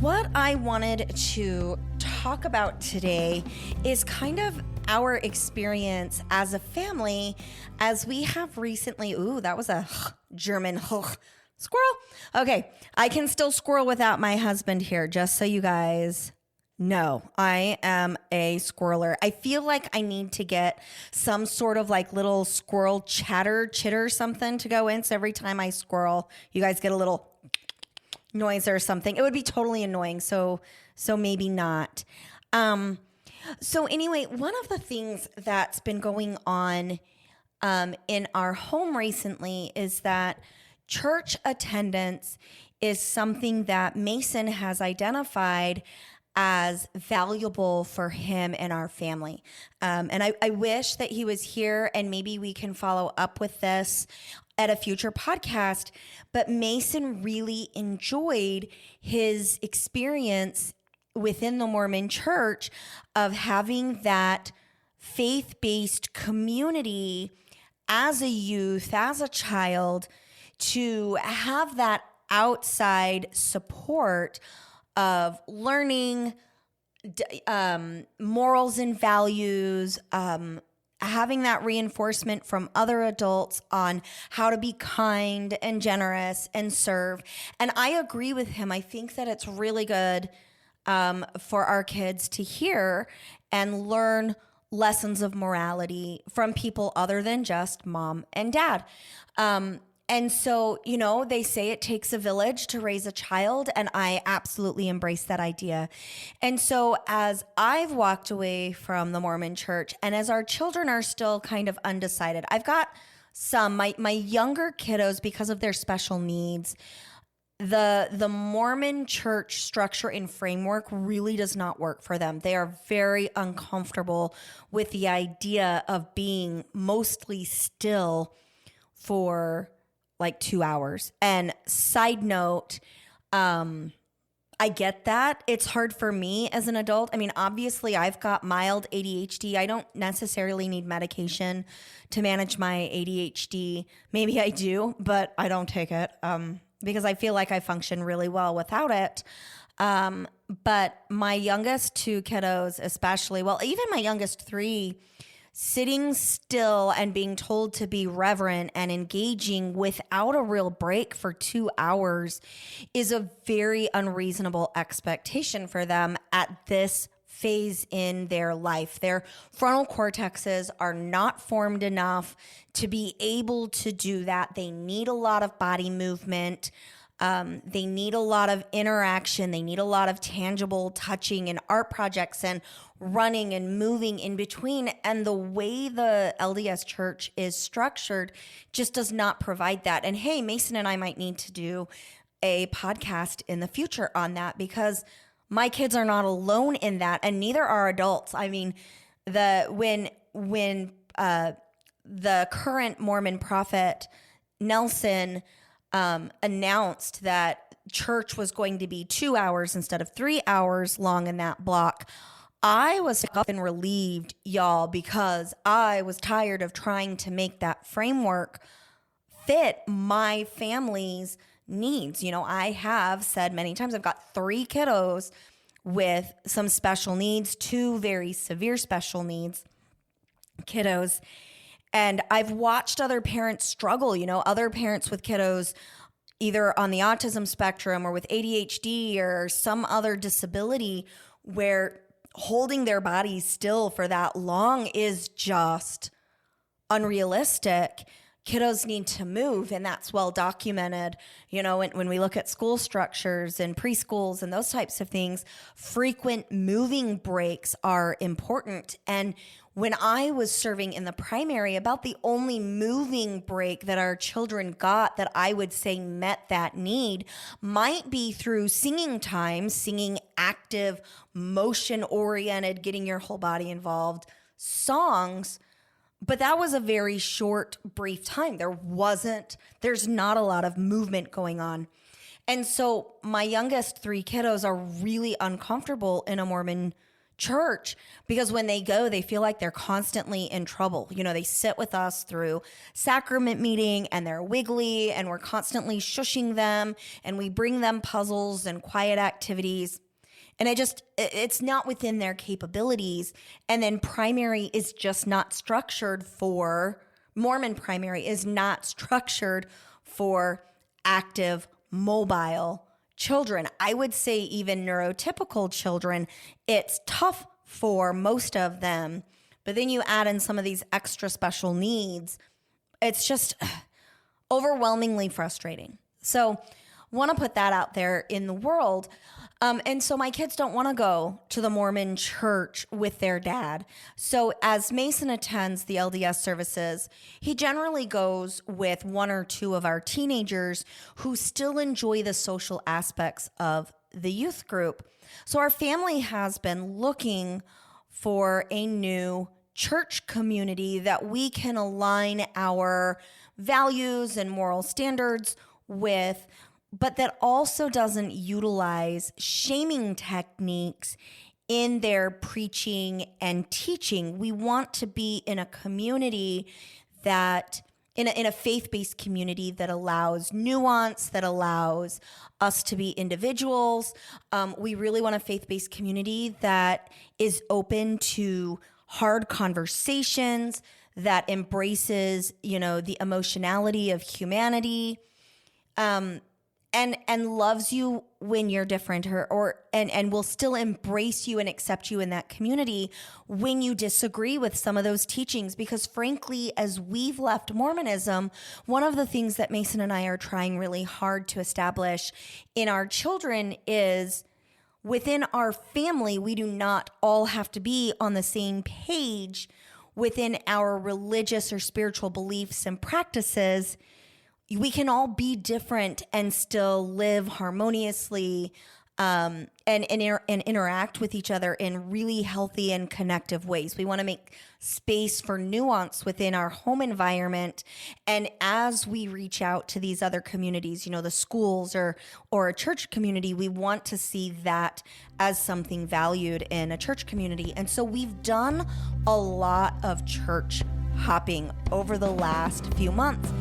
What I wanted to talk about today is kind of our experience as a family as we have recently, that was a German squirrel. Okay, I can still squirrel without my husband here, just so you guys know. I am a squirrel-er. I feel like I need to get some sort of like little squirrel chitter something to go in. So every time I squirrel, you guys get a little noise or something. It would be totally annoying. So maybe not. So anyway, one of the things that's been going on in our home recently is that church attendance is something that Mason has identified as valuable for him and our family. And I wish that he was here and maybe we can follow up with this at a future podcast. But Mason really enjoyed his experience within the Mormon church of having that faith-based community as a youth, as a child, to have that outside support of learning morals and values, having that reinforcement from other adults on how to be kind and generous and serve. And I agree with him. I think that it's really good for our kids to hear and learn lessons of morality from people other than just mom and dad. And so, they say it takes a village to raise a child, and I absolutely embrace that idea. And so as I've walked away from the Mormon church, and as our children are still kind of undecided, I've got my younger kiddos, because of their special needs, the Mormon church structure and framework really does not work for them. They are very uncomfortable with the idea of being mostly still for like 2 hours. And side note, I get that. It's hard for me as an adult. I mean, obviously I've got mild ADHD. I don't necessarily need medication to manage my ADHD. Maybe I do, but I don't take it because I feel like I function really well without it. But my youngest two kiddos especially, well, even my youngest three, sitting still and being told to be reverent and engaging without a real break for 2 hours is a very unreasonable expectation for them at this phase in their life. Their frontal cortexes are not formed enough to be able to do that. They need a lot of body movement. They need a lot of interaction. They need a lot of tangible touching and art projects and running and moving in between. And the way the LDS church is structured just does not provide that. And hey, Mason and I might need to do a podcast in the future on that because my kids are not alone in that, and neither are adults. I mean, when the current Mormon prophet Nelson announced that church was going to be 2 hours instead of 3 hours long in that block, I was up and relieved, y'all, because I was tired of trying to make that framework fit my family's needs. I have said many times, I've got 3 kiddos with some special needs, 2 very severe special needs kiddos. And I've watched other parents struggle, other parents with kiddos either on the autism spectrum or with ADHD or some other disability where holding their bodies still for that long is just unrealistic. Kiddos need to move, and that's well documented. When we look at school structures and preschools and those types of things, frequent moving breaks are important. And when I was serving in the primary, about the only moving break that our children got that I would say met that need might be through singing time, singing active, motion-oriented, getting your whole body involved songs. But that was a very short, brief time. There's not a lot of movement going on. And so my youngest 3 kiddos are really uncomfortable in a Mormon church, because when they go, they feel like they're constantly in trouble. You know, they sit with us through sacrament meeting and they're wiggly and we're constantly shushing them and we bring them puzzles and quiet activities. And it's not within their capabilities. And then primary is just not structured for, Mormon primary is not structured for active, mobile children. I would say even neurotypical children, it's tough for most of them. But then you add in some of these extra special needs, it's just overwhelmingly frustrating. So want to put that out there in the world. And so my kids don't want to go to the Mormon church with their dad. So as Mason attends the LDS services, he generally goes with one or two of our teenagers who still enjoy the social aspects of the youth group. So our family has been looking for a new church community that we can align our values and moral standards with, but that also doesn't utilize shaming techniques in their preaching and teaching. We want to be in a community that, in a faith-based community that allows nuance, that allows us to be individuals. We really want a faith-based community that is open to hard conversations, that embraces, the emotionality of humanity. And loves you when you're different, and will still embrace you and accept you in that community when you disagree with some of those teachings. Because frankly, as we've left Mormonism, one of the things that Mason and I are trying really hard to establish in our children is within our family, we do not all have to be on the same page within our religious or spiritual beliefs and practices. We can all be different and still live harmoniously and interact with each other in really healthy and connective ways. We want to make space for nuance within our home environment. And as we reach out to these other communities, the schools or a church community, we want to see that as something valued in a church community. And so we've done a lot of church hopping over the last few months.